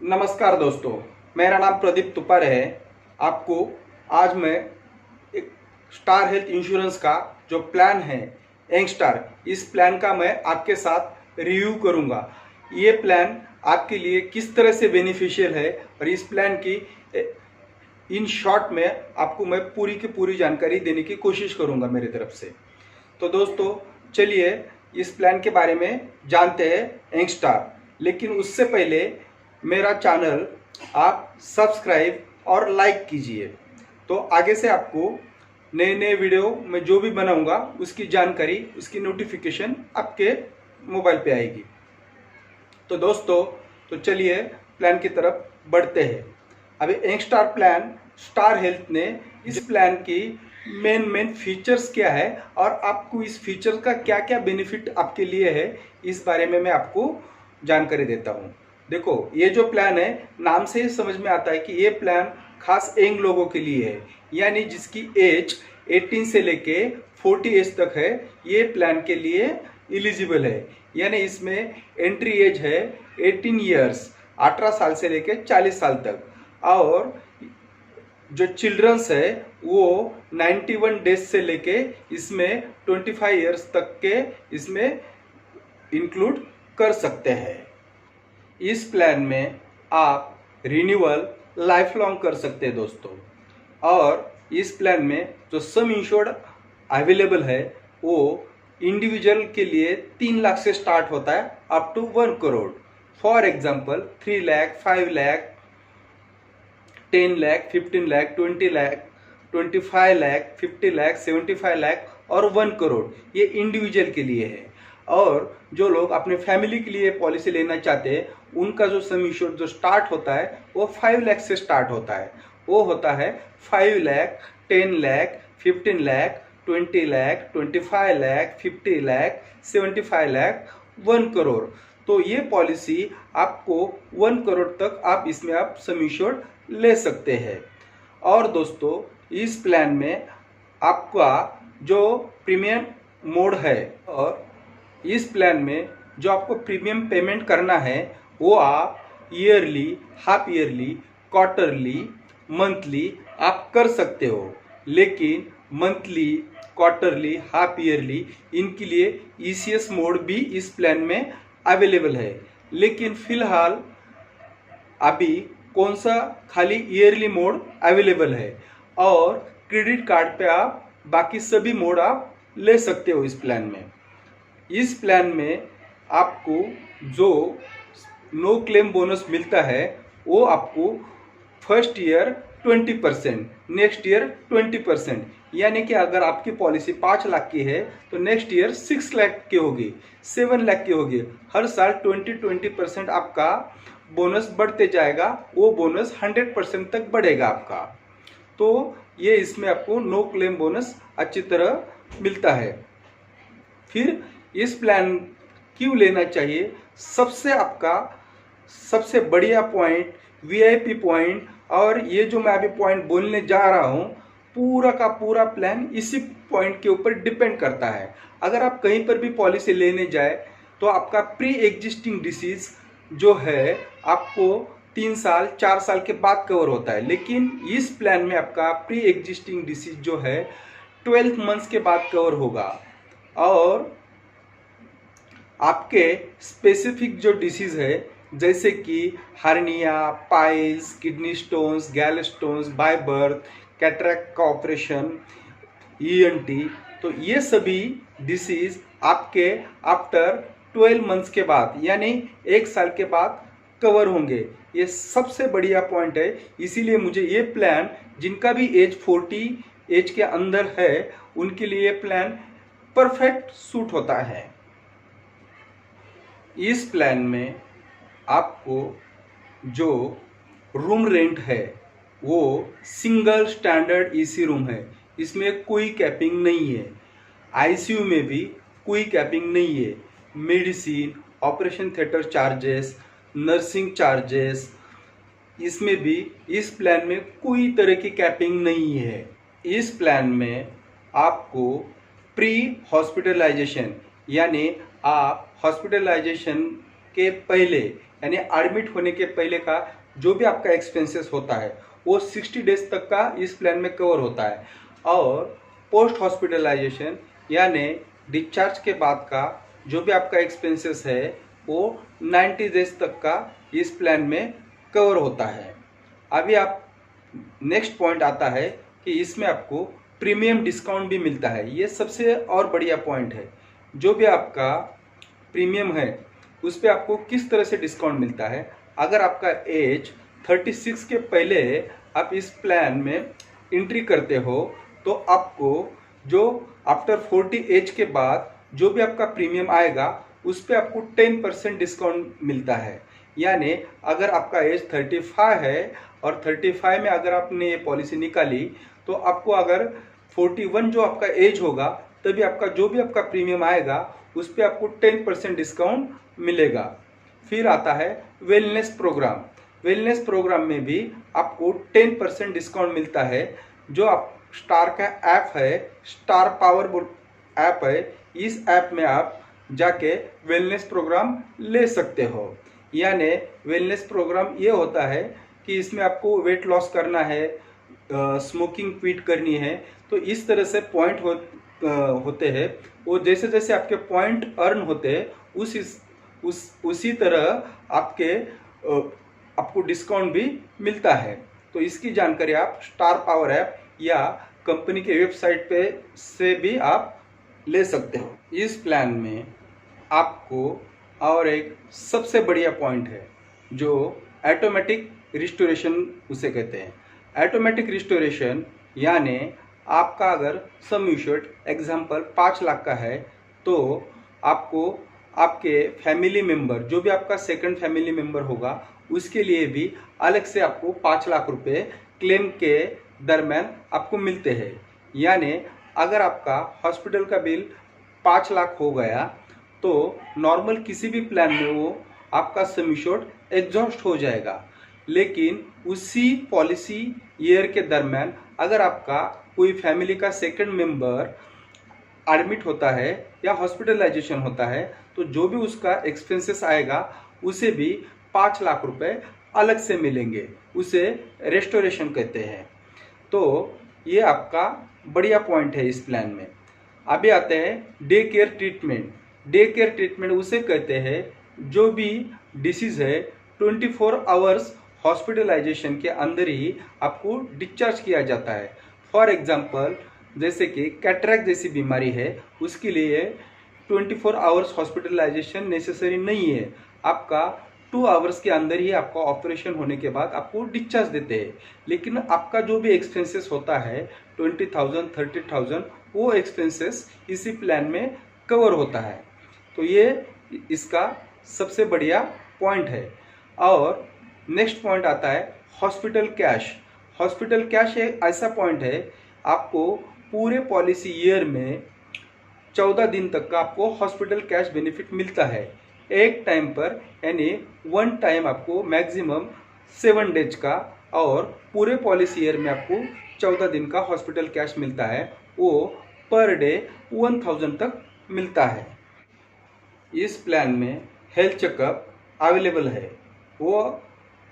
नमस्कार दोस्तों, मेरा नाम प्रदीप तुपारे है। आपको आज मैं एक स्टार हेल्थ इंश्योरेंस का जो प्लान है यंग स्टार, इस प्लान का मैं आपके साथ रिव्यू करूंगा। ये प्लान आपके लिए किस तरह से बेनिफिशियल है और इस प्लान की इन शॉर्ट में आपको मैं पूरी की पूरी जानकारी देने की कोशिश करूंगा मेरी तरफ से। तो दोस्तों चलिए इस प्लान के बारे में जानते हैं यंग स्टार। लेकिन उससे पहले मेरा चैनल आप सब्सक्राइब और लाइक कीजिए, तो आगे से आपको नए नए वीडियो मैं जो भी बनाऊंगा उसकी जानकारी, उसकी नोटिफिकेशन आपके मोबाइल पे आएगी। तो दोस्तों तो चलिए प्लान की तरफ बढ़ते हैं। अभी young star plan star health ने इस प्लान की मेन फीचर्स क्या है और आपको इस फीचर का क्या क्या बेनिफिट आपके लिए है, इस बारे में मैं आपको जानकारी देता हूँ। देखो, ये जो प्लान है नाम से ही समझ में आता है कि ये प्लान खास यंग लोगों के लिए है, यानी जिसकी एज 18 से लेके 40 एज तक है, ये प्लान के लिए एलिजिबल है। यानी इसमें एंट्री एज है 18 ईयर्स, 18 साल से लेके 40 साल तक, और जो चिल्ड्रंस है वो 91 डेज से लेके इसमें 25 ईयर्स तक के इसमें इंक्लूड कर सकते हैं। इस प्लान में आप रिन्यूअल लाइफ लॉन्ग कर सकते हैं दोस्तों। और इस प्लान में जो सम इंश्योर्ड अवेलेबल है वो इंडिविजुअल के लिए 3 लाख से स्टार्ट होता है up to 1 crore. For example 3 lakh, 5 lakh, 10 lakh, 15 lakh, 20 lakh, 25 lakh, 50 lakh, 75 lakh और 1 करोड़, ये इंडिविजुअल के लिए है। और जो लोग अपने फैमिली के लिए पॉलिसी लेना चाहते हैं उनका जो सम इंश्योर्ड जो स्टार्ट होता है वो 5 लाख से स्टार्ट होता है। वो होता है 5 लाख, 10 लाख, 15 लाख, 20 लाख, 25 लाख, 50 लाख, 75 लाख, 1 करोड़। तो ये पॉलिसी आपको 1 करोड़ तक आप इसमें आप सम इंश्योर्ड ले सकते हैं। और दोस्तों इस प्लान में आपका जो प्रीमियम मोड है, और इस प्लान में जो आपको प्रीमियम पेमेंट करना है वो आप yearly, half yearly, quarterly, monthly आप कर सकते हो। लेकिन मंथली, क्वार्टरली, हाफ ईयरली इनके लिए ईसीएस मोड भी इस प्लान में अवेलेबल है। लेकिन फिलहाल अभी कौन सा खाली ईयरली मोड अवेलेबल है, और क्रेडिट कार्ड पे आप बाकी सभी मोड आप ले सकते हो इस प्लान में। इस प्लान में आपको जो नो क्लेम बोनस मिलता है वो आपको फर्स्ट ईयर 20%, नेक्स्ट ईयर 20%, यानी कि अगर आपकी पॉलिसी 5 लाख की है तो नेक्स्ट ईयर 6 लाख की होगी, 7 लाख की होगी। हर साल 20% आपका बोनस बढ़ते जाएगा, वो बोनस 100% तक बढ़ेगा आपका। तो ये इसमें आपको नो क्लेम बोनस अच्छी तरह मिलता है। फिर इस प्लान क्यों लेना चाहिए? सबसे बढ़िया पॉइंट, वीआईपी पॉइंट, और ये जो मैं अभी पॉइंट बोलने जा रहा हूँ पूरा का पूरा प्लान इसी पॉइंट के ऊपर डिपेंड करता है। अगर आप कहीं पर भी पॉलिसी लेने जाए तो आपका प्री एग्जिस्टिंग डिसीज जो है आपको 3 साल 4 साल के बाद कवर होता है, लेकिन इस प्लान में आपका प्री एग्जिस्टिंग डिसीज जो है 12 मंथ्स के बाद कवर होगा। और आपके स्पेसिफिक जो डिसीज है जैसे कि हार्निया, पाइल्स, किडनी स्टोन्स, गैल स्टोन्स, बाय बर्थ, कैटरेक्ट का ऑपरेशन, ईएनटी, तो ये सभी डिसीज आपके आफ्टर 12 मंथ्स के बाद यानी 1 साल के बाद कवर होंगे। ये सबसे बढ़िया पॉइंट है, इसीलिए मुझे ये प्लान, जिनका भी एज 40 एज के अंदर है उनके लिए ये प्लान परफेक्ट सूट होता है। इस प्लान में आपको जो रूम रेंट है वो सिंगल स्टैंडर्ड एसी रूम है, इसमें कोई कैपिंग नहीं है। आईसीयू में भी कोई कैपिंग नहीं है। Medicine, operation theatre charges, nursing charges, इसमें भी इस प्लान में कोई तरह की कैपिंग नहीं है। इस प्लान में आपको प्री हॉस्पिटलाइजेशन, यानी आप हॉस्पिटलाइजेशन के पहले यानी एडमिट होने के पहले का जो भी आपका एक्सपेंसेस होता है वो 60 डेज तक का इस प्लान में कवर होता है। और पोस्ट हॉस्पिटलाइजेशन यानी डिस्चार्ज के बाद का जो भी आपका एक्सपेंसेस है वो 90 डेज तक का इस प्लान में कवर होता है। अभी आप नेक्स्ट पॉइंट आता है कि इसमें आपको प्रीमियम डिस्काउंट भी मिलता है। ये सबसे और बढ़िया पॉइंट है। जो भी आपका प्रीमियम है उस पर आपको किस तरह से डिस्काउंट मिलता है। अगर आपका एज 36 के पहले आप इस प्लान में एंट्री करते हो तो आपको जो आफ्टर 40 एज के बाद जो भी आपका प्रीमियम आएगा उस पर आपको 10% डिस्काउंट मिलता है। यानी अगर आपका एज 35 है और 35 में अगर आपने ये पॉलिसी निकाली तो आपको अगर 41 जो आपका एज होगा तभी आपका जो भी आपका प्रीमियम आएगा उस पर आपको 10% डिस्काउंट मिलेगा। फिर आता है वेलनेस प्रोग्राम। वेलनेस प्रोग्राम में भी आपको 10% डिस्काउंट मिलता है। जो आप स्टार का ऐप है, स्टार पावर ऐप है, इस ऐप में आप जाके वेलनेस प्रोग्राम ले सकते हो। यानी वेलनेस प्रोग्राम ये होता है कि इसमें आपको वेट लॉस करना है, स्मोकिंग क्विट करनी है, तो इस तरह से पॉइंट होते हैं। वो जैसे जैसे आपके पॉइंट अर्न होते हैं उसी तरह आपको डिस्काउंट भी मिलता है। तो इसकी जानकारी आप स्टार पावर ऐप या कंपनी के वेबसाइट पे से भी आप ले सकते हो। इस प्लान में आपको और एक सबसे बढ़िया पॉइंट है जो ऑटोमेटिक रिस्टोरेशन उसे कहते हैं। ऑटोमेटिक रिस्टोरेशन यानी आपका अगर सम एश्योर्ड एग्जाम्पल 5 लाख का है तो आपको आपके फैमिली मेंबर जो भी आपका सेकंड फैमिली मेंबर होगा उसके लिए भी अलग से आपको 5 लाख रुपए क्लेम के दरम्यान आपको मिलते हैं। यानी अगर आपका हॉस्पिटल का बिल 5 लाख हो गया तो नॉर्मल किसी भी प्लान में वो आपका सम एश्योर्ड एग्जॉस्ट हो जाएगा। लेकिन उसी पॉलिसी ईयर के दरम्यान अगर आपका कोई फैमिली का सेकंड मेंबर एडमिट होता है या हॉस्पिटलाइजेशन होता है तो जो भी उसका एक्सपेंसेस आएगा उसे भी 5 लाख रुपए अलग से मिलेंगे। उसे रेस्टोरेशन कहते हैं। तो ये आपका बढ़िया पॉइंट है इस प्लान में। अभी आते हैं day care treatment. Day care treatment उसे कहते हैं जो भी डिसीज है 24 आवर्स हॉस्पिटलाइजेशन के अंदर ही आपको डिस्चार्ज किया जाता है। फॉर एग्जांपल जैसे कि कैटरेक्ट जैसी बीमारी है उसके लिए 24 आवर्स हॉस्पिटलाइजेशन नेसेसरी नहीं है। आपका 2 आवर्स के अंदर ही आपका ऑपरेशन होने के बाद आपको डिस्चार्ज देते हैं। लेकिन आपका जो भी एक्सपेंसेस होता है 20,000 30,000 वो एक्सपेंसेस इसी प्लान में कवर होता है। तो ये इसका सबसे बढ़िया पॉइंट है। और नेक्स्ट पॉइंट आता है हॉस्पिटल कैश। हॉस्पिटल कैश एक ऐसा पॉइंट है आपको पूरे पॉलिसी ईयर में 14 दिन तक का आपको हॉस्पिटल कैश बेनिफिट मिलता है एक टाइम पर। यानी वन टाइम आपको मैक्सिमम 7 डेज का और पूरे पॉलिसी ईयर में आपको 14 दिन का हॉस्पिटल कैश मिलता है। वो पर डे 1000 तक मिलता है। इस प्लान में हेल्थ चेकअप अवेलेबल है। वो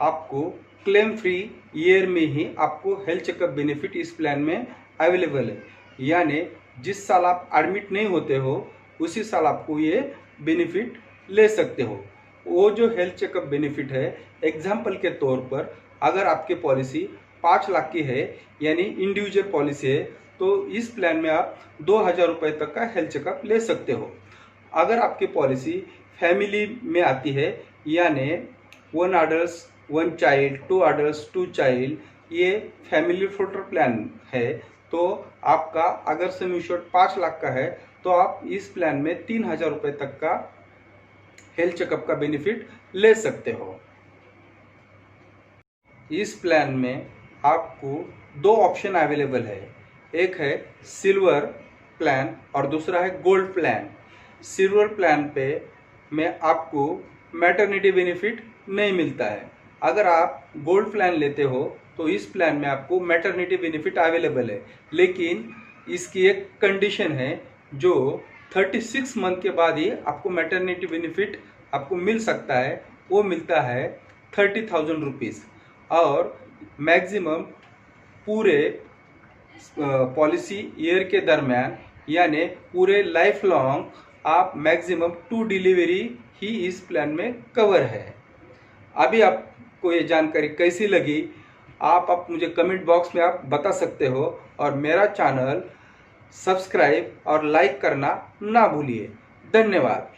आपको क्लेम फ्री ईयर में ही आपको हेल्थ चेकअप बेनिफिट इस प्लान में अवेलेबल है। यानी जिस साल आप एडमिट नहीं होते हो उसी साल आपको ये बेनिफिट ले सकते हो। वो जो हेल्थ चेकअप बेनिफिट है एग्जाम्पल के तौर पर अगर आपकी पॉलिसी 5 लाख की है यानी इंडिविजुअल पॉलिसी है तो इस प्लान में आप 2,000 रुपये तक का हेल्थ चेकअप ले सकते हो। अगर आपकी पॉलिसी फैमिली में आती है यानी 1 adult 1 child 2 adults 2 child ये फैमिली फ्लोटर प्लान है तो आपका अगर सम एश्योर्ड 5 लाख का है तो आप इस प्लान में 3,000 रुपये तक का हेल्थ चेकअप का बेनिफिट ले सकते हो। इस प्लान में आपको 2 ऑप्शन अवेलेबल है। एक है सिल्वर प्लान और दूसरा है गोल्ड प्लान। सिल्वर प्लान पे में आपको मैटरनिटी बेनिफिट नहीं मिलता है। अगर आप गोल्ड प्लान लेते हो तो इस प्लान में आपको मैटरनिटी बेनिफिट अवेलेबल है। लेकिन इसकी एक कंडीशन है जो 36 मंथ के बाद ही आपको मैटरनिटी बेनिफिट आपको मिल सकता है। वो मिलता है 30,000 रुपीज़। और मैक्सिमम पूरे पॉलिसी ईयर के दरमियान यानी पूरे लाइफ लॉन्ग आप मैक्सिमम 2 डिलीवरी ही इस प्लान में कवर है। अभी आपको ये जानकारी कैसी लगी आप मुझे कमेंट बॉक्स में आप बता सकते हो, और मेरा चैनल सब्सक्राइब और लाइक करना ना भूलिए। धन्यवाद।